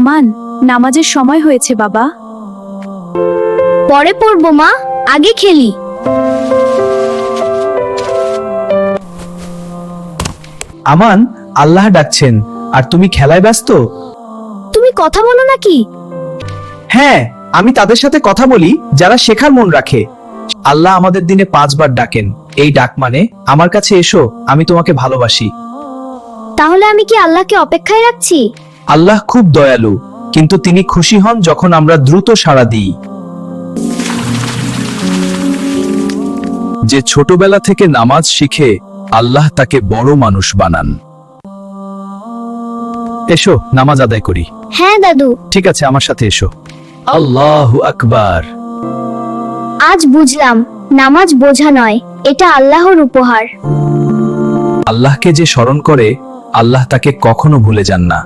আমান, নামাজের সময় হয়েছে বাবা। পরে পড়বো মা, আগে খেলি। আমান, আল্লাহ ডাকছেন আর তুমি খেলায় ব্যস্ত? তুমি কথা বলো নাকি? হ্যাঁ, আমি তাদের সাথে কথা বলি যারা শেখার মন রাখে। আল্লাহ আমাদের দিনে 5 বার ডাকেন। এই ডাক মানে আমার কাছে এসো, আমি তোমাকে ভালোবাসি। তাহলে আমি কি আল্লাহকে অপেক্ষায় রাখছি? আল্লাহ খুব দয়ালু, কিন্তু তিনি খুশি হন যখন আমরা দ্রুত সাড়া দিই। যে ছোটবেলা থেকে নামাজ শিখে আল্লাহ তাকে বড় মানুষ বানান। এসো নামাজ আদায় করি। হ্যাঁ দাদু। ঠিক আছে, আমার সাথে এসো। আল্লাহু আকবার। আজ বুঝলাম, নামাজ বোঝা নয়, এটা আল্লাহর উপহার। আল্লাহকে যে স্মরণ করে, আল্লাহ তাকে কখনো ভুলে যান না।